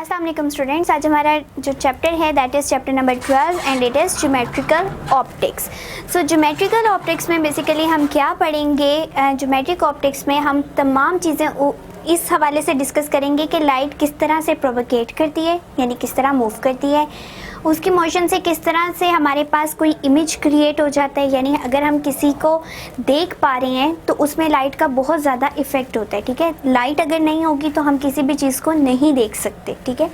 अस्सलाम वालेकुम स्टूडेंट्स, आज हमारा जो चैप्टर है that is chapter number 12 and it is geometrical optics. So geometrical optics में बेसिकली हम क्या पढ़ेंगे? ज्योमेट्रिक ऑप्टिक्स में हम तमाम चीज़ें इस हवाले से डिस्कस करेंगे कि लाइट किस तरह से प्रोवोकेट करती है, यानी किस तरह मूव करती है, उसकी मोशन से किस तरह से हमारे पास कोई इमेज क्रिएट हो जाता है, यानी अगर हम किसी को देख पा रहे हैं तो उसमें लाइट का बहुत ज़्यादा इफ़ेक्ट होता है। ठीक है, लाइट अगर नहीं होगी तो हम किसी भी चीज़ को नहीं देख सकते। ठीक है,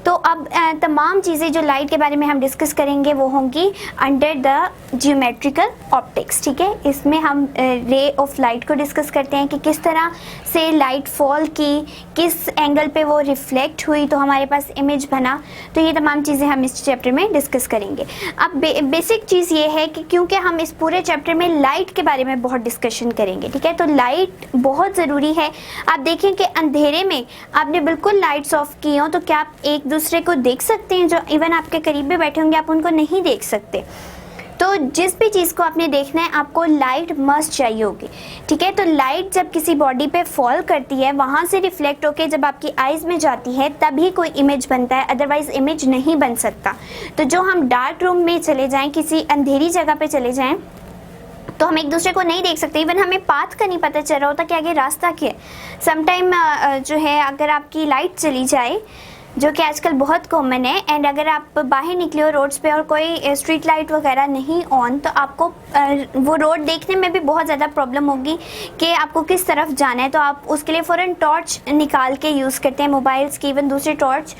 तो अब तमाम चीज़ें जो लाइट के बारे में हम डिस्कस करेंगे वो होंगी अंडर द ज्योमेट्रिकल ऑप्टिक्स। ठीक है, इसमें हम रे ऑफ लाइट को डिस्कस करते हैं कि किस तरह से लाइट फॉल की, किस एंगल पे वो रिफ्लेक्ट हुई तो हमारे पास इमेज बना। तो ये तमाम चीज़ें हम इस चैप्टर में डिस्कस करेंगे। अब बेसिक चीज़ ये है कि क्योंकि हम इस पूरे चैप्टर में लाइट के बारे में बहुत डिस्कशन करेंगे, ठीक है, तो लाइट बहुत ज़रूरी है। आप देखें कि अंधेरे में आपने बिल्कुल लाइट्स ऑफ की हो तो क्या आप एक दूसरे को देख सकते हैं? जो इवन आपके करीब में बैठे होंगे आप उनको नहीं देख सकते। तो जिस भी चीज़ को आपने देखना है आपको लाइट मस्ट चाहिए होगी। ठीक है, तो लाइट जब किसी बॉडी पे फॉल करती है वहाँ से रिफ्लेक्ट होके जब आपकी आइज़ में जाती है तभी कोई इमेज बनता है, अदरवाइज इमेज नहीं बन सकता। तो जो हम डार्क रूम में चले जाएं, किसी अंधेरी जगह पे चले जाएं तो हम एक दूसरे को नहीं देख सकते। इवन हमें पाथ का नहीं पता चल रहा होता कि आगे रास्ता क्या है। समटाइम जो है अगर आपकी लाइट चली जाए, जो कि आजकल बहुत कॉमन है, एंड अगर आप बाहर निकले हो रोड्स पे और कोई स्ट्रीट लाइट वगैरह नहीं ऑन तो आपको वो रोड देखने में भी बहुत ज़्यादा प्रॉब्लम होगी कि आपको किस तरफ जाना है। तो आप उसके लिए फ़ौरन टॉर्च निकाल के यूज़ करते हैं, मोबाइल्स की, इवन दूसरी टॉर्च।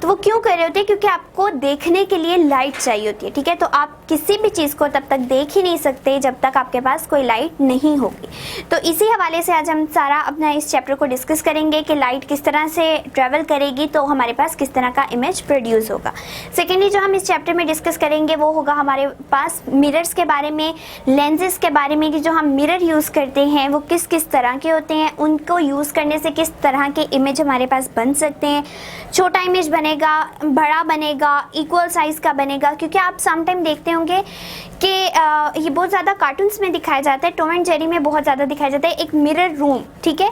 तो वो क्यों कर रहे होते हैं? क्योंकि आपको देखने के लिए लाइट चाहिए होती है। ठीक है, तो आप किसी भी चीज़ को तब तक देख ही नहीं सकते जब तक आपके पास कोई लाइट नहीं होगी। तो इसी हवाले से आज हम सारा अपना इस चैप्टर को डिस्कस करेंगे कि लाइट किस तरह से ट्रैवल करेगी तो हमारे पास किस तरह का इमेज प्रोड्यूस होगा। सेकेंडली जो हम इस चैप्टर में डिस्कस करेंगे वो होगा हमारे पास मिरर्स के बारे में, लेंसेज के बारे में, कि जो हम मिरर यूज़ करते हैं वो किस किस तरह के होते हैं, उनको यूज़ करने से किस तरह के इमेज हमारे पास बन सकते हैं। छोटा इमेज बनेगा, बड़ा बनेगा, इक्वल साइज़ का बनेगा, क्योंकि आप समटाइम देखते होंगे कि ये बहुत ज़्यादा कार्टून्स में दिखाया जाता है, टॉम एंड जेरी में बहुत ज़्यादा दिखाया जाता है, एक मिरर रूम। ठीक है,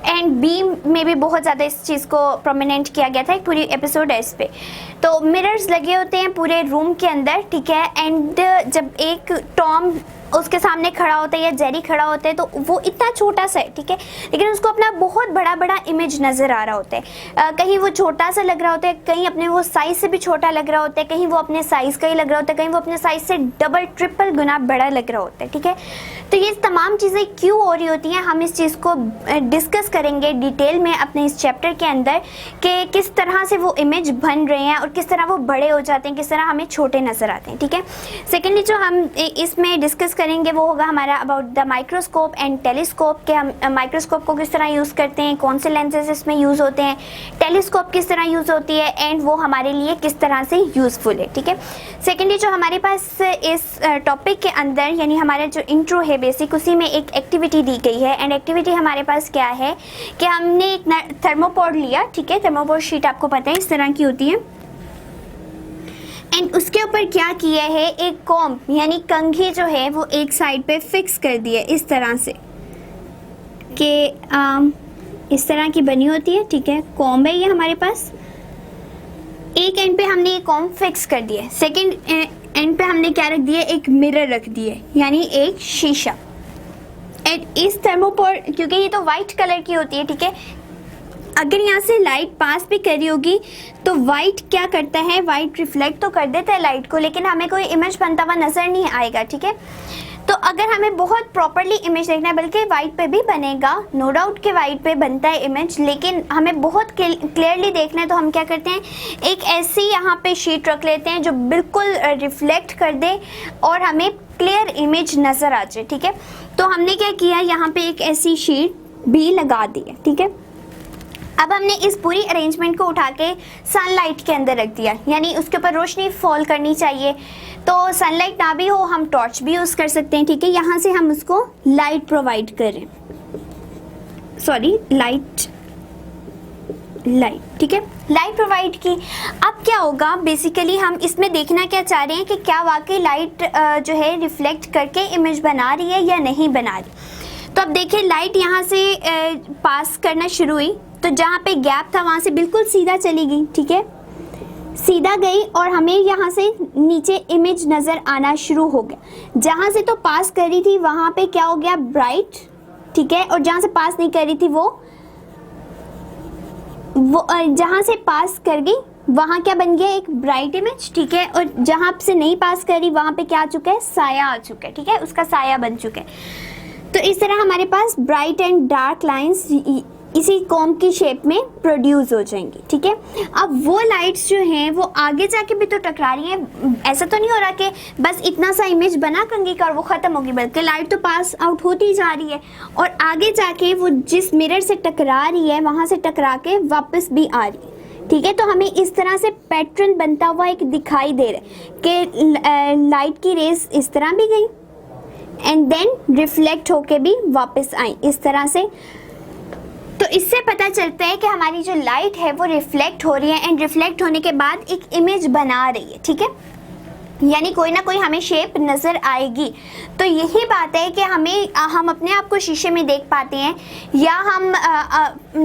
एंड बीम में भी बहुत ज़्यादा इस चीज़ को प्रोमिनेंट किया गया था, एक पूरी एपिसोड है इस पे। तो मिरर्स लगे होते हैं पूरे रूम के अंदर। ठीक है, एंड जब एक टॉम उसके सामने खड़ा होता है या जेरी खड़ा होता है तो वो इतना छोटा सा है, ठीक है, लेकिन उसको अपना बहुत बड़ा बड़ा इमेज नज़र आ रहा होता है। कहीं वो छोटा सा लग रहा होता है, कहीं अपने वो साइज़ से भी छोटा लग रहा होता है, कहीं वो अपने साइज़ का ही लग रहा होता है, कहीं वो अपने साइज़ से डबल ट्रिपल गुना बड़ा लग रहा होता है। ठीक है, तो ये तमाम चीज़ें क्यों हो रही होती हैं हम इस चीज़ को डिस्कस करेंगे डिटेल में अपने इस चैप्टर के अंदर कि किस तरह से वो इमेज बन रहे हैं और किस तरह वो बड़े हो जाते हैं, किस तरह हमें छोटे नज़र आते हैं। ठीक है, सेकेंडली जो हम इसमें डिस्कस करेंगे वो होगा हमारा about the microscope and telescope, के हम माइक्रोस्कोप को किस तरह यूज़ करते हैं, कौन से लेंसेज इसमें यूज़ होते हैं, टेलीस्कोप किस तरह यूज़ होती है एंड वो हमारे लिए किस तरह से यूज़फुल है। ठीक है, सेकेंडली जो हमारे पास इस टॉपिक के अंदर यानी हमारा जो इंट्रो है बेसिक, उसी में एक एक्टिविटी दी गई है। एंड एक्टिविटी हमारे पास क्या है कि हमने एक थर्मोपोड लिया। ठीक है, थर्मोपोड शीट आपको पता है इस तरह की होती है, एंड उसके ऊपर क्या किया है, एक कॉम्ब यानी कंघी जो है वो एक साइड पे फिक्स कर दी है इस तरह से कि इस तरह की बनी होती है। ठीक है, कॉम्ब है ये हमारे पास, एक एंड पे हमने ये कॉम्ब फिक्स कर दिया है, सेकेंड एंड पे हमने क्या रख दिया, एक मिरर रख दिया यानी एक शीशा। एंड इस थर्मोपोड, क्योंकि ये तो वाइट कलर की होती है, ठीक है, अगर यहाँ से लाइट पास भी करी होगी तो वाइट क्या करता है, वाइट रिफ्लेक्ट तो कर देता है लाइट को, लेकिन हमें कोई इमेज बनता हुआ नज़र नहीं आएगा। ठीक है, तो अगर हमें बहुत प्रॉपरली इमेज देखना है, बल्कि वाइट पे भी बनेगा, नो डाउट कि वाइट पे बनता है इमेज, लेकिन हमें बहुत क्लियरली देखना है तो हम क्या करते हैं, एक ऐसी यहाँ पे शीट रख लेते हैं जो बिल्कुल रिफ्लेक्ट कर दे और हमें क्लियर इमेज नज़र आ जाए। ठीक है, तो हमने क्या किया, यहाँ पे एक ऐसी शीट भी लगा दी है। ठीक है, अब हमने इस पूरी अरेंजमेंट को उठा के सनलाइट के अंदर रख दिया, यानी उसके ऊपर रोशनी फॉल करनी चाहिए। तो सनलाइट ना भी हो हम टॉर्च भी यूज़ कर सकते हैं। ठीक है, यहाँ से हम उसको लाइट प्रोवाइड करें, लाइट। ठीक है, लाइट प्रोवाइड की। अब क्या होगा, बेसिकली हम इसमें देखना क्या चाह रहे हैं कि क्या वाकई लाइट जो है रिफ्लेक्ट करके इमेज बना रही है या नहीं बना रही। तो अब देखिए लाइट यहाँ से पास करना शुरू हुई, तो जहाँ पे गैप था वहाँ से बिल्कुल सीधा चली गई, ठीक है, सीधा गई और हमें यहाँ से नीचे इमेज नज़र आना शुरू हो गया। जहाँ से तो पास कर रही थी वहाँ पे क्या हो गया, ब्राइट, ठीक है, और जहाँ से पास नहीं कर रही थी वो जहाँ से पास कर गई वहाँ क्या बन गया, एक ब्राइट इमेज, ठीक है, और जहाँ से नहीं पास करी वहाँ पे क्या आ चुका है, साया आ चुका है, ठीक है, उसका साया बन चुका है। तो इस तरह हमारे पास ब्राइट एंड डार्क लाइंस इसी कॉम की शेप में प्रोड्यूस हो जाएंगी, ठीक है। अब वो लाइट्स जो हैं वो आगे जाके भी तो टकरा रही हैं, ऐसा तो नहीं हो रहा कि बस इतना सा इमेज बना कंघी का और वो ख़त्म होगी, बल्कि लाइट तो पास आउट होती जा रही है और आगे जाके वो जिस मिरर से टकरा रही है वहाँ से टकरा के वापस भी आ रही है, ठीक है। तो हमें इस तरह से पैटर्न बनता हुआ एक दिखाई दे रहा है कि लाइट की रेस इस तरह भी गई एंड देन रिफ्लेक्ट होके भी वापस आई इस तरह से। तो इससे पता चलता है कि हमारी जो लाइट है वो रिफ्लेक्ट हो रही है एंड रिफ्लेक्ट होने के बाद एक इमेज बना रही है, ठीक है, यानी कोई ना कोई हमें शेप नज़र आएगी। तो यही बात है कि हम अपने आप को शीशे में देख पाते हैं, या हम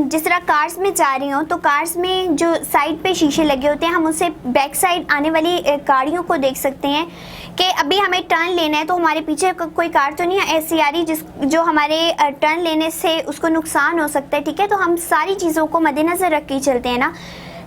जिस तरह कार्स में जा रही हों तो कार्स में जो साइड पे शीशे लगे होते हैं हम उससे बैक साइड आने वाली गाड़ियों को देख सकते हैं कि अभी हमें टर्न लेना है तो हमारे पीछे कोई कार तो नहीं ऐसी आ रही जो हमारे टर्न लेने से उसको नुकसान हो सकता है, ठीक है। तो हम सारी चीज़ों को मद्देनज़र रख के चलते हैं ना,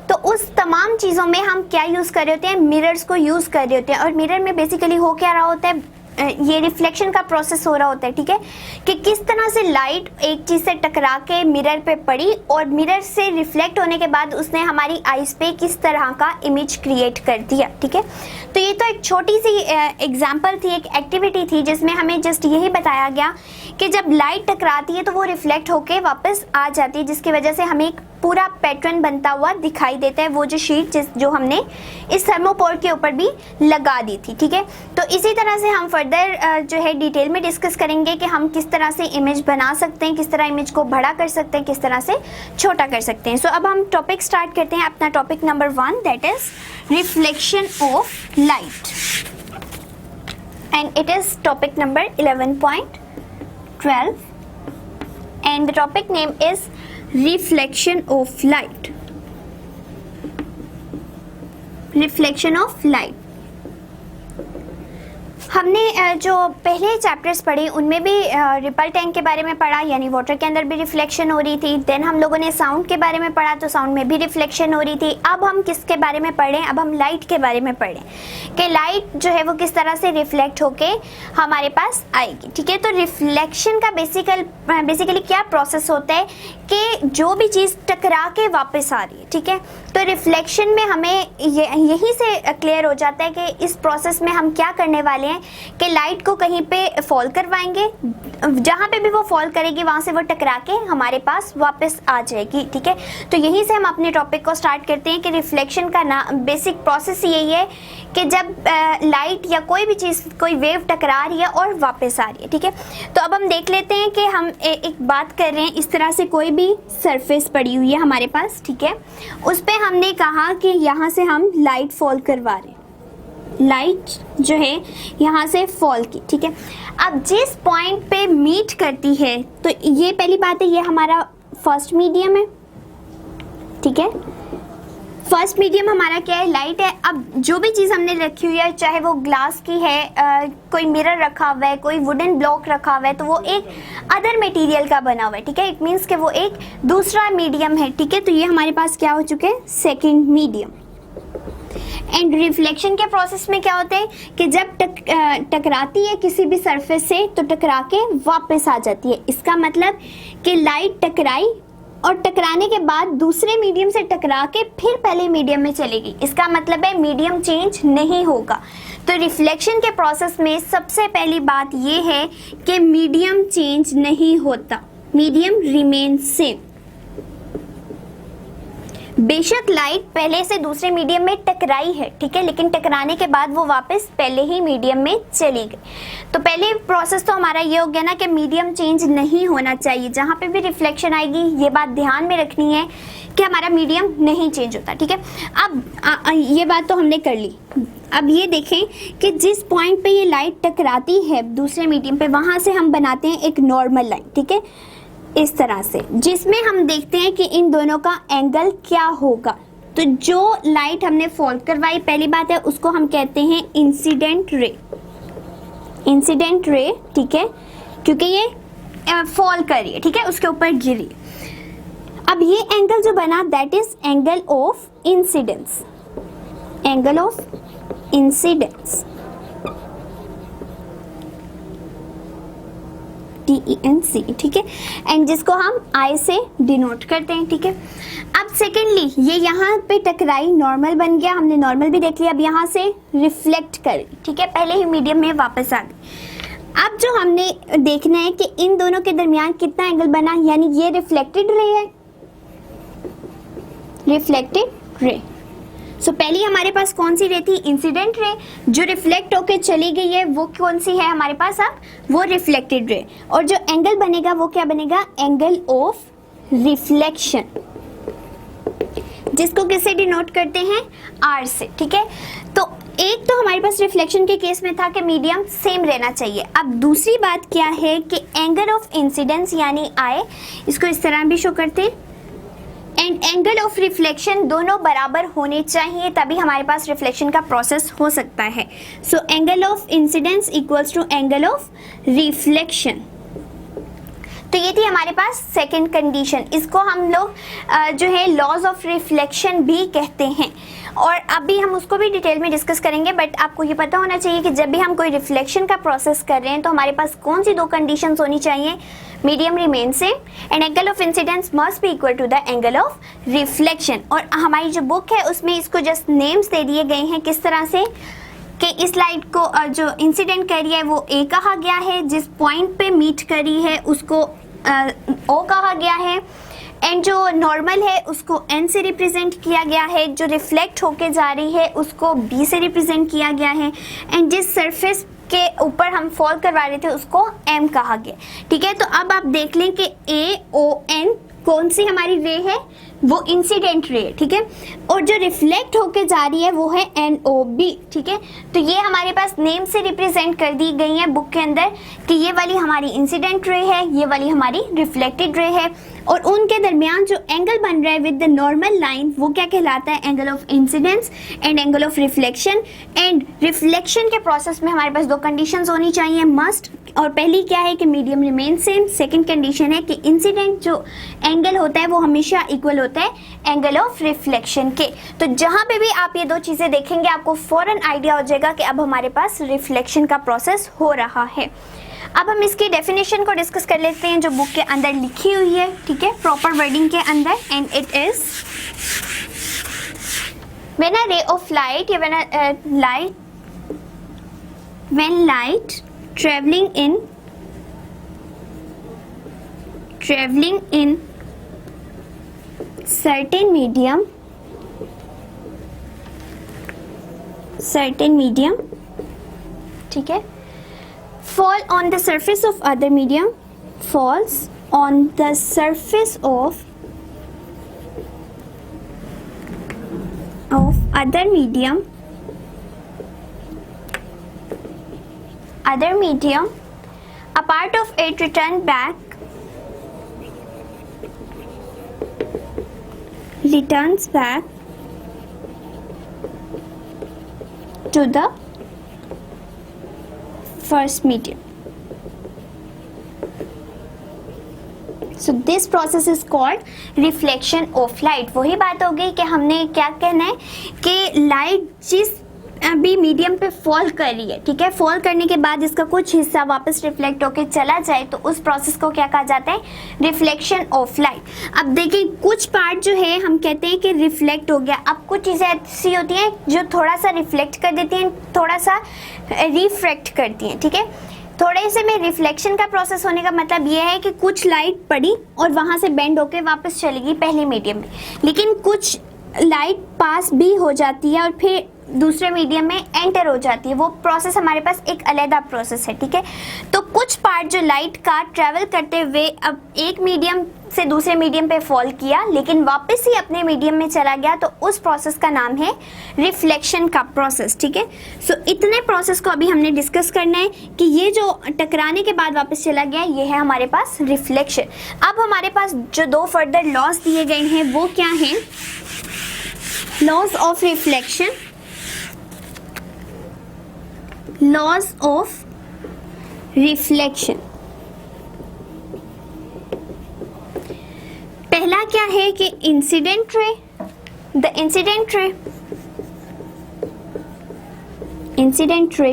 तो उस तमाम चीज़ों में हम क्या यूज़ कर रहे होते हैं, मिरर्स को यूज़ कर रहे होते हैं। और मिरर में बेसिकली हो क्या रहा होता है, ये रिफ्लेक्शन का प्रोसेस हो रहा होता है, ठीक है, कि किस तरह से लाइट एक चीज़ से टकरा के मिरर पे पड़ी और मिरर से रिफ्लेक्ट होने के बाद उसने हमारी आइज़ पे किस तरह का इमेज क्रिएट कर दिया, ठीक है। तो ये तो एक छोटी सी एग्जांपल थी, एक एक्टिविटी थी जिसमें हमें जस्ट यही बताया गया कि जब लाइट टकराती है तो वो रिफ्लेक्ट होके वापस आ जाती है, जिसकी वजह से हमें एक पूरा पैटर्न बनता हुआ दिखाई देता है, वो जो शीट जो हमने इस थर्मोपोल के ऊपर भी लगा दी थी, ठीक है। तो इसी तरह से हम फर्दर जो है डिटेल में डिस्कस करेंगे कि हम किस तरह से इमेज बना सकते हैं, किस तरह इमेज को बड़ा कर सकते हैं, किस तरह से छोटा कर सकते हैं। सो अब हम टॉपिक स्टार्ट करते हैं अपना topic number 1, that is reflection of light, and it is topic number 11.12 and the topic name is reflection of light. Reflection of light. हमने जो पहले चैप्टर्स पढ़े उनमें भी रिपल टैंक के बारे में पढ़ा, यानी वाटर के अंदर भी रिफ्लेक्शन हो रही थी। देन हम लोगों ने साउंड के बारे में पढ़ा तो साउंड में भी रिफ्लेक्शन हो रही थी। अब हम किसके बारे में पढ़ें, अब हम लाइट के बारे में पढ़ें कि लाइट जो है वो किस तरह से रिफ्लेक्ट होके हमारे पास आएगी, ठीक है। तो रिफ्लेक्शन का बेसिकली क्या प्रोसेस होता है कि जो भी चीज़ टकरा के वापस आ रही है, ठीक है। तो रिफ्लेक्शन में हमें यहीं से क्लियर हो जाता है कि इस प्रोसेस में हम क्या करने वाले हैं कि लाइट को कहीं पे फॉल करवाएंगे, जहाँ पे भी वो फॉल करेगी वहाँ से वो टकरा के हमारे पास वापस आ जाएगी, ठीक है। तो यहीं से हम अपने टॉपिक को स्टार्ट करते हैं कि रिफ्लेक्शन का बेसिक प्रोसेस यही है कि जब लाइट या कोई भी चीज़, कोई वेव टकरा रही है और वापस आ रही है, ठीक है। तो अब हम देख लेते हैं कि हम एक बात कर रहे हैं, इस तरह से कोई भी सरफेस पड़ी हुई है हमारे पास, ठीक है, उस पर हमने कहा कि यहाँ से हम लाइट फॉल करवा रहे हैं, लाइट जो है यहाँ से फॉल की, ठीक है। अब जिस पॉइंट पे मीट करती है, तो ये पहली बात है, ये हमारा फर्स्ट मीडियम है, ठीक है। फर्स्ट मीडियम हमारा क्या है, लाइट है। अब जो भी चीज़ हमने रखी हुई है, चाहे वो ग्लास की है, कोई मिरर रखा हुआ है, कोई वुडन ब्लॉक रखा हुआ है, तो वो एक अदर मटेरियल का बना हुआ है, ठीक है। इट मीन्स कि वो एक दूसरा मीडियम है, ठीक है। तो ये हमारे पास क्या हो चुके हैं, सेकेंड मीडियम। एंड रिफ्लेक्शन के प्रोसेस में क्या होता है कि जब टकराती है किसी भी सरफेस से तो टकरा के वापस आ जाती है। इसका मतलब कि लाइट टकराई और टकराने के बाद दूसरे मीडियम से टकरा के फिर पहले मीडियम में चलेगी, इसका मतलब है मीडियम चेंज नहीं होगा। तो रिफ्लेक्शन के प्रोसेस में सबसे पहली बात ये है कि मीडियम चेंज नहीं होता, मीडियम रिमेन सेम। बेशक लाइट पहले से दूसरे मीडियम में टकराई है, ठीक है, लेकिन टकराने के बाद वो वापस पहले ही मीडियम में चली गई। तो पहले प्रोसेस तो हमारा ये हो गया ना कि मीडियम चेंज नहीं होना चाहिए, जहाँ पे भी रिफ्लेक्शन आएगी ये बात ध्यान में रखनी है कि हमारा मीडियम नहीं चेंज होता, ठीक है। अब ये बात तो हमने कर ली। अब ये देखें कि जिस पॉइंट पे ये लाइट टकराती है दूसरे मीडियम पे, वहाँ से हम बनाते हैं एक नॉर्मल लाइन, ठीक है। इस तरह से, जिसमें हम देखते हैं कि इन दोनों का एंगल क्या होगा। तो जो लाइट हमने फॉल करवाई, पहली बात है उसको हम कहते हैं इंसिडेंट रे, इंसिडेंट रे, ठीक है, क्योंकि ये फॉल कर रही है, ठीक है, उसके ऊपर गिरी। अब ये एंगल जो बना that is angle of incidence, angle of incidence, TENC, ठीक है, एंड जिसको हम I से डिनोट करते हैं, ठीक है। अब सेकेंडली ये यहाँ पे टकराई, नॉर्मल बन गया, हमने नॉर्मल भी देख लिया। अब यहाँ से रिफ्लेक्ट करी, ठीक है, पहले ही मीडियम में वापस आ गई। अब जो हमने देखना है कि इन दोनों के दरमियान कितना एंगल बना, यानी ये रिफ्लेक्टेड रे है, रिफ्लेक्टेड रे। सो पहली हमारे पास कौन सी रे थी, इंसिडेंट रे, जो रिफ्लेक्ट होके चली गई है वो कौन सी है हमारे पास, अब वो रिफ्लेक्टेड रे। और जो एंगल बनेगा वो क्या बनेगा, एंगल ऑफ रिफ्लेक्शन, जिसको किससे डिनोट करते हैं, R से, ठीक है। तो एक तो हमारे पास रिफ्लेक्शन के केस में था कि मीडियम सेम रहना चाहिए। अब दूसरी बात क्या है कि एंगल ऑफ इंसिडेंस यानी I, इसको इस तरह भी शो करते हैं, एंड एंगल ऑफ रिफ्लेक्शन दोनों बराबर होने चाहिए, तभी हमारे पास रिफ्लेक्शन का प्रोसेस हो सकता है। So angle of incidence equals to angle of reflection. तो ये थी हमारे पास सेकंड कंडीशन, इसको हम लोग जो है लॉज ऑफ रिफ्लेक्शन भी कहते हैं, और अभी हम उसको भी डिटेल में डिस्कस करेंगे। बट आपको ये पता होना चाहिए कि जब भी हम कोई रिफ्लेक्शन का प्रोसेस कर रहे हैं तो हमारे पास कौन सी दो कंडीशंस होनी चाहिए, मीडियम रिमेन से, and angle of incidence must be equal to the angle of reflection. और हमारी जो बुक है उसमें इसको जस्ट नेम्स दे दिए गए हैं, किस तरह से कि इस लाइट को जो इंसिडेंट कर रही है वो A कहा गया है, जिस पॉइंट पे मीट करी है उसको O कहा गया है, एंड जो नॉर्मल है उसको N से रिप्रेजेंट किया गया है, जो रिफ्लेक्ट होके जा रही है उसको B से रिप्रेजेंट किया गया है, एंड जिस सरफेस के ऊपर हम फॉल करवा रहे थे उसको M कहा गया, ठीक है। तो अब आप देख लें कि AON कौन सी हमारी रे है, वो इंसिडेंट रे, ठीक है, और जो रिफ्लेक्ट होके जा रही है वो है NOB, ठीक है। तो ये हमारे पास नेम से रिप्रेजेंट कर दी गई है बुक के अंदर कि ये वाली हमारी इंसिडेंट रे है, ये वाली हमारी रिफ्लेक्टेड रे है, और उनके दरमियान जो एंगल बन रहा है विद द नॉर्मल लाइन वो क्या कहलाता है, angle of incidence and angle of reflection. And reflection के प्रोसेस में हमारे पास दो कंडीशंस होनी चाहिए मस्ट, और पहली क्या है कि medium remain same, second condition है कि इंसिडेंट जो एंगल होता है वो हमेशा इक्वल होता है एंगल ऑफ रिफ्लेक्शन के। तो जहां पे भी आप ये दो चीजें देखेंगे आपको फौरन आइडिया हो जाएगा कि अब हमारे पास रिफ्लेक्शन का प्रोसेस हो रहा है। अब हम इसकी डेफिनेशन को डिस्कस कर लेते हैं जो बुक के अंदर लिखी हुई है, ठीक है, प्रॉपर वर्डिंग के अंदर, and it is when a ray of light या when light traveling in certain medium, ठीक है, fall on the surface of other medium, falls on the surface of other medium, a part of it returns back to the first medium. So this process is called reflection of light। वही बात हो गई कि हमने क्या कहना है कि लाइट जिस अभी मीडियम पे फॉल कर रही है, ठीक है, फॉल करने के बाद इसका कुछ हिस्सा वापस रिफ्लेक्ट होके चला जाए तो उस प्रोसेस को क्या कहा जाता है, रिफ्लेक्शन ऑफ लाइट। अब देखिए कुछ पार्ट जो है हम कहते हैं कि रिफ्लेक्ट हो गया, अब कुछ चीज़ें ऐसी होती हैं जो थोड़ा सा रिफ्लेक्ट कर देती हैं, थोड़ा सा रिफ्रैक्ट करती हैं, ठीक है। थोड़े से में रिफ्लेक्शन का प्रोसेस होने का मतलब ये है कि कुछ लाइट पड़ी और वहाँ से बेंड होके वापस चली गई पहले मीडियम में, लेकिन कुछ लाइट पास भी हो जाती है और फिर दूसरे मीडियम में एंटर हो जाती है, वो प्रोसेस हमारे पास एक अलग प्रोसेस है, ठीक है। तो कुछ पार्ट जो लाइट का ट्रेवल करते हुए अब एक मीडियम से दूसरे मीडियम पे फॉल किया लेकिन वापस ही अपने मीडियम में चला गया, तो उस प्रोसेस का नाम है रिफ्लेक्शन का प्रोसेस, ठीक है। सो इतने प्रोसेस को अभी हमने डिस्कस करना है कि ये जो टकराने के बाद वापस चला गया ये है हमारे पास रिफ्लेक्शन। अब हमारे पास जो दो फर्दर लॉज दिए गए हैं वो क्या हैं? Laws of reflection, laws of reflection. पहला क्या है कि incident ray, the incident ray, incident ray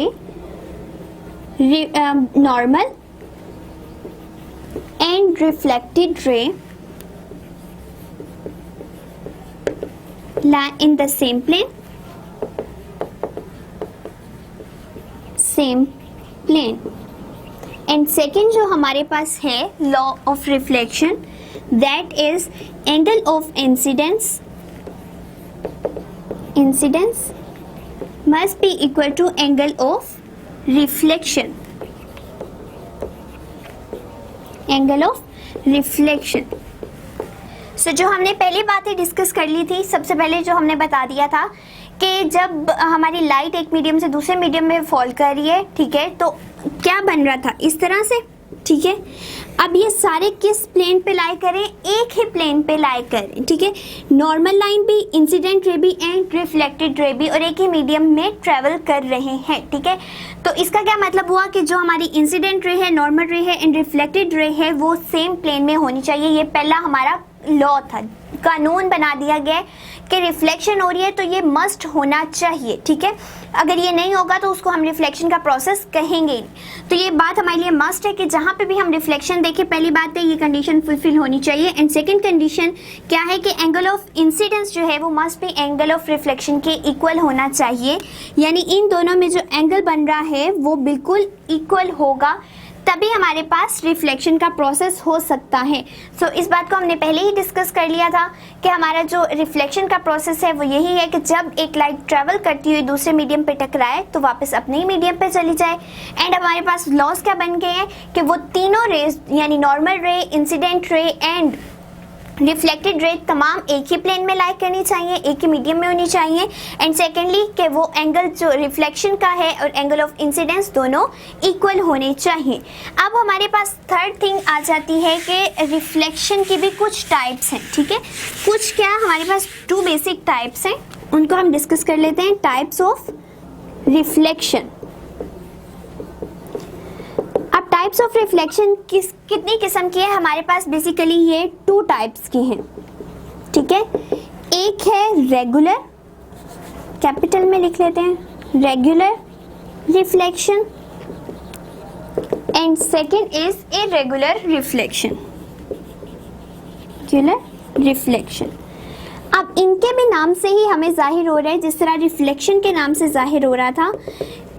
normal and reflected ray lie in the same plane, same plane. And second जो हमारे पास है law of reflection, that is angle of incidence, incidence must be equal to angle of reflection, angle of reflection. सो जो हमने पहली बातें discuss कर ली थी, सबसे पहले जो हमने बता दिया था कि जब हमारी लाइट एक मीडियम से दूसरे मीडियम में फॉल कर रही है, ठीक है, तो क्या बन रहा था इस तरह से, ठीक है। अब ये सारे किस प्लेन पे लाई करें? एक ही प्लेन पे लाई करें, ठीक है। नॉर्मल लाइन भी, इंसिडेंट रे भी एंड रिफ्लेक्टेड रे भी, और एक ही मीडियम में ट्रेवल कर रहे हैं, ठीक है। तो इसका क्या मतलब हुआ कि जो हमारी इंसिडेंट रे है, नॉर्मल रे है एंड रिफ्लेक्टेड रे है वो सेम प्लेन में होनी चाहिए। ये पहला हमारा लॉ था, कानून बना दिया गया कि रिफ्लेक्शन हो रही है तो ये मस्ट होना चाहिए, ठीक है। अगर ये नहीं होगा तो उसको हम रिफ्लेक्शन का प्रोसेस कहेंगे। तो ये बात हमारे लिए मस्ट है कि जहाँ पे भी हम रिफ्लेक्शन देखें, पहली बात है ये कंडीशन फुलफिल होनी चाहिए। एंड सेकंड कंडीशन क्या है कि एंगल ऑफ इंसिडेंस जो है वो मस्ट भी एंगल ऑफ रिफ्लेक्शन के इक्वल होना चाहिए, यानी इन दोनों में जो एंगल बन रहा है वो बिल्कुल इक्वल होगा, तभी हमारे पास रिफ्लेक्शन का प्रोसेस हो सकता है। सो इस बात को हमने पहले ही डिस्कस कर लिया था कि हमारा जो रिफ्लेक्शन का प्रोसेस है वो यही है कि जब एक लाइट ट्रेवल करती हुई दूसरे मीडियम पे टकराए तो वापस अपने ही मीडियम पे चली जाए। एंड हमारे पास लॉज क्या बन गए हैं कि वो तीनों रेज यानी नॉर्मल रे, इंसिडेंट रे एंड रिफ्लेक्टेड रे तमाम एक ही प्लेन में लाई करनी चाहिए, एक ही मीडियम में होनी चाहिए। एंड सेकेंडली कि वो एंगल जो रिफ्लेक्शन का है और एंगल ऑफ इंसिडेंस दोनों इक्वल होने चाहिए। अब हमारे पास थर्ड थिंग आ जाती है कि रिफ्लेक्शन की भी कुछ टाइप्स हैं, ठीक है। कुछ क्या हमारे पास 2 बेसिक टाइप्स हैं, उनको हम डिस्कस कर लेते हैं। Types of reflection. अब टाइप्स ऑफ रिफ्लेक्शन कितनी किस्म की है हमारे पास? बेसिकली ये 2 टाइप्स की हैं, ठीक है। एक है रेगुलर, कैपिटल में लिख लेते हैं, regular reflection, and second is irregular reflection, regular reflection. अब इनके भी नाम से ही हमें जाहिर हो रहा है, जिस तरह रिफ्लेक्शन के नाम से जाहिर हो रहा था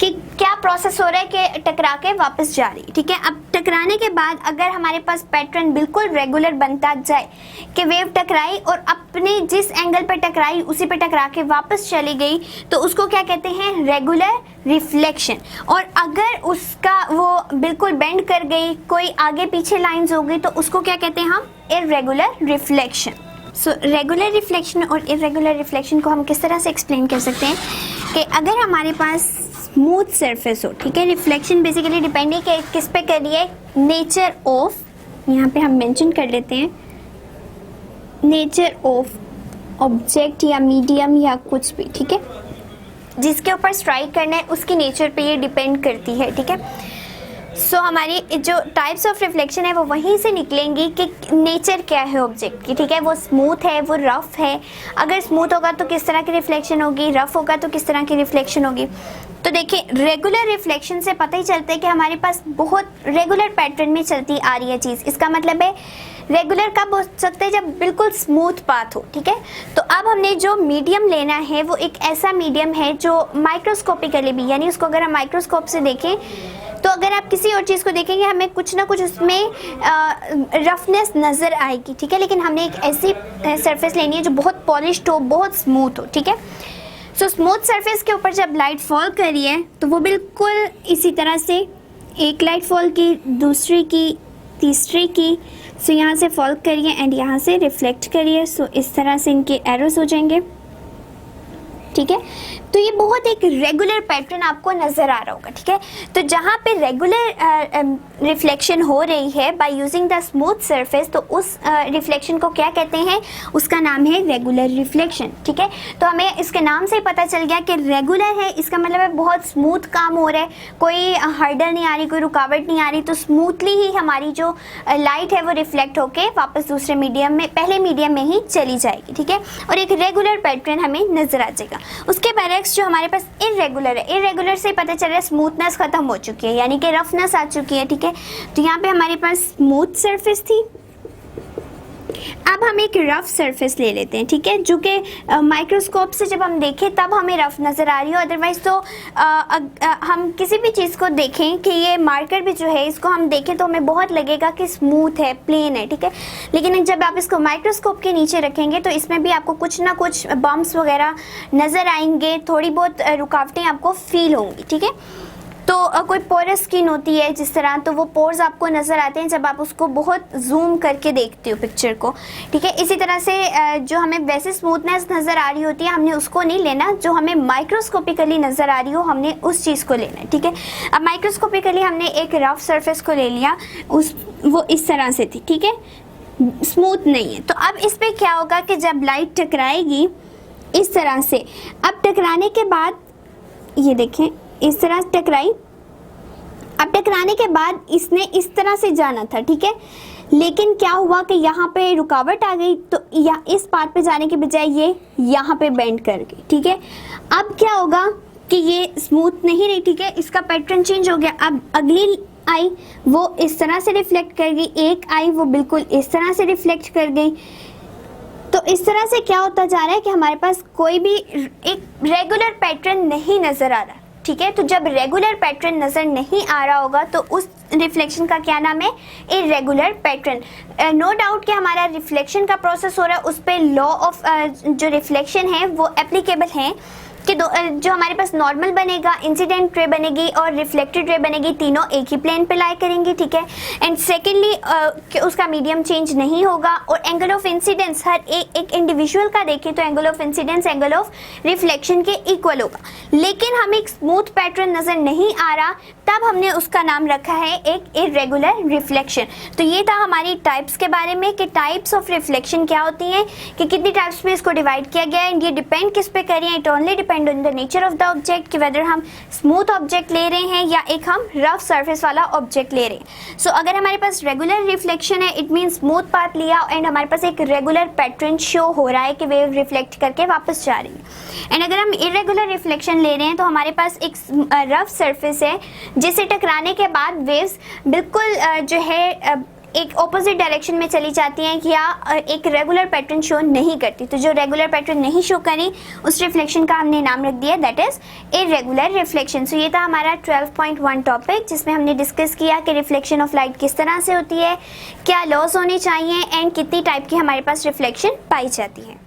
कि क्या प्रोसेस हो रहा है कि टकरा के वापस जा रही, ठीक है। अब टकराने के बाद अगर हमारे पास पैटर्न बिल्कुल रेगुलर बनता जाए कि वेव टकराई और अपने जिस एंगल पर टकराई उसी पे टकरा के वापस चली गई, तो उसको क्या कहते हैं? Regular reflection. और अगर उसका वो बिल्कुल बेंड कर गई, कोई आगे पीछे लाइंस हो गई, तो उसको क्या कहते हैं हम? Irregular reflection. So regular reflection और इर्रेगुलर रिफ्लेक्शन को हम किस तरह से एक्सप्लेन कर सकते हैं कि अगर हमारे पास स्मूथ सरफेस हो, ठीक है। रिफ्लेक्शन बेसिकली डिपेंड है कि किस पे कर रही है? नेचर ऑफ, यहाँ पे हम मेंशन कर लेते हैं, नेचर ऑफ ऑब्जेक्ट या मीडियम या कुछ भी, ठीक है। जिसके ऊपर स्ट्राइक करना है उसकी नेचर पे ये डिपेंड करती है, ठीक है। सो हमारी जो टाइप्स ऑफ रिफ्लेक्शन है वो वहीं से निकलेंगी कि नेचर क्या है ऑब्जेक्ट की, ठीक है। वो स्मूथ है, वो रफ है, अगर स्मूथ होगा तो किस तरह की रिफ्लेक्शन होगी, रफ होगा तो किस तरह की रिफ्लेक्शन होगी। तो देखिए रेगुलर रिफ्लेक्शन से पता ही चलता है कि हमारे पास बहुत रेगुलर पैटर्न में चलती आ रही है चीज़। इसका मतलब है रेगुलर कब हो सकता है? जब बिल्कुल स्मूथ पाथ हो, ठीक है। तो अब हमने जो मीडियम लेना है वो एक ऐसा मीडियम है जो माइक्रोस्कोपिकली भी, यानी उसको अगर हम माइक्रोस्कोप से देखें तो अगर आप किसी और चीज़ को देखेंगे हमें कुछ ना कुछ उसमें रफनेस नज़र आएगी, ठीक है। लेकिन हमने एक ऐसी सरफेस लेनी है जो बहुत पॉलिश्ड हो, बहुत स्मूथ हो, ठीक है। सो स्मूथ सरफेस के ऊपर जब लाइट फॉल करी है तो वो बिल्कुल इसी तरह से एक लाइट फॉल की, दूसरी की, तीसरी की, सो यहाँ से फॉल करिए एंड यहाँ से रिफ्लेक्ट करिए। सो इस तरह से इनके एरोस हो जाएंगे, ठीक है। तो ये बहुत एक रेगुलर पैटर्न आपको नज़र आ रहा होगा, ठीक है। तो जहाँ पे रेगुलर रिफ्लेक्शन हो रही है by using the smooth surface, तो उस रिफ्लेक्शन को क्या कहते हैं, उसका नाम है रेगुलर रिफ्लेक्शन, ठीक है। तो हमें इसके नाम से ही पता चल गया कि रेगुलर है, इसका मतलब है बहुत स्मूथ काम हो रहा है, कोई हर्डल नहीं आ रही, कोई रुकावट नहीं आ रही, तो स्मूथली ही हमारी जो लाइट है वो रिफ्लेक्ट होके वापस दूसरे मीडियम में, पहले मीडियम में ही चली जाएगी, ठीक है। और एक रेगुलर पैटर्न हमें नज़र आ जाएगा। उसके बैलेक्स जो हमारे पास इरेगुलर है, इरेगुलर से पता चल रहा है स्मूथनेस खत्म हो चुकी है, यानी कि रफनेस आ चुकी है, ठीक है। तो यहाँ पे हमारे पास स्मूथ सरफेस थी, अब हम एक रफ सरफेस ले लेते हैं, ठीक है, जो कि माइक्रोस्कोप से जब हम देखें तब हमें रफ नज़र आ रही हो। अदरवाइज तो हम किसी भी चीज़ को देखें कि ये मार्कर भी जो है इसको हम देखें तो हमें बहुत लगेगा कि स्मूथ है, प्लेन है, ठीक है। लेकिन जब आप इसको माइक्रोस्कोप के नीचे रखेंगे तो इसमें भी आपको कुछ ना कुछ बम्प्स वगैरह नज़र आएंगे, थोड़ी बहुत रुकावटें आपको फील होंगी, ठीक है। तो कोई पोरस स्किन होती है जिस तरह, तो वो पोर्स आपको नज़र आते हैं जब आप उसको बहुत जूम करके देखते हो पिक्चर को, ठीक है। इसी तरह से जो हमें वैसे स्मूथनेस नज़र आ रही होती है हमने उसको नहीं लेना, जो हमें माइक्रोस्कोपिकली नज़र आ रही हो हमने उस चीज़ को लेना है, ठीक है। अब माइक्रोस्कोपिकली हमने एक रफ सरफेस को ले लिया, वो इस तरह से थी, ठीक है, स्मूथ नहीं है। तो अब इस पर क्या होगा कि जब लाइट टकराएगी इस तरह से, अब टकराने के बाद ये देखें इस तरह टकराई, अब टकराने के बाद इसने इस तरह से जाना था, ठीक है। लेकिन क्या हुआ कि यहाँ पे रुकावट आ गई, तो या इस पार्ट पे जाने के बजाय ये यहाँ पे बेंड कर गई, ठीक है। अब क्या होगा कि ये स्मूथ नहीं रही, ठीक है, इसका पैटर्न चेंज हो गया। अब अगली आई वो इस तरह से रिफ्लेक्ट कर गई, एक आई वो बिल्कुल इस तरह से रिफ्लेक्ट कर गई। तो इस तरह से क्या होता जा रहा है कि हमारे पास कोई भी एक रेगुलर पैटर्न नहीं नज़र आ रहा, ठीक है। तो जब रेगुलर पैटर्न नज़र नहीं आ रहा होगा तो उस रिफ्लेक्शन का क्या नाम है, इरेगुलर पैटर्न। नो डाउट कि हमारा रिफ्लेक्शन का प्रोसेस हो रहा है, उस पर लॉ ऑफ जो रिफ्लेक्शन है वो एप्लीकेबल है कि जो हमारे पास नॉर्मल बनेगा, इंसिडेंट रे बनेगी और रिफ्लेक्टेड रे बनेगी, तीनों एक ही प्लेन पे लाई करेंगी, ठीक है। एंड सेकेंडली कि उसका मीडियम चेंज नहीं होगा, और एंगल ऑफ इंसिडेंस हर एक इंडिविजुअल का देखें तो angle of incidence angle of reflection के इक्वल होगा। लेकिन हमें एक स्मूथ पैटर्न नज़र नहीं आ रहा, तब हमने उसका नाम रखा है एक इरेगुलर रिफ्लेक्शन। तो ये था हमारी टाइप्स के बारे में कि टाइप्स ऑफ रिफ्लेक्शन क्या होती हैं, कि कितनी टाइप्स में इसको डिवाइड किया गया है। एंड ये डिपेंड किस पे कर रही है, it only depend on the nature of the object, कि वेदर हम स्मूथ ऑब्जेक्ट ले रहे हैं या एक हम रफ सरफेस वाला ऑब्जेक्ट ले रहे हैं। सो अगर हमारे पास रेगुलर रिफ्लेक्शन है इट मीन स्मूथ पाथ लिया एंड हमारे पास एक रेगुलर पैटर्न शो हो रहा है कि वेव रिफ्लेक्ट करके वापस जा रही है। एंड अगर हम इरेगुलर रिफ्लेक्शन ले रहे हैं तो हमारे पास एक रफ सरफेस है जिसे टकराने के बाद वेव्स बिल्कुल जो है एक ऑपोजिट डायरेक्शन में चली जाती हैं या एक रेगुलर पैटर्न शो नहीं करती। तो जो रेगुलर पैटर्न नहीं शो करी उस रिफ्लेक्शन का हमने नाम रख दिया दैट इज इरेगुलर रिफ्लेक्शन। सो ये था हमारा 12.1 टॉपिक जिसमें हमने डिस्कस किया कि रिफ्लेक्शन ऑफ लाइट किस तरह से होती है, क्या लॉस होने चाहिए एंड कितनी टाइप की हमारे पास रिफ्लेक्शन पाई जाती है।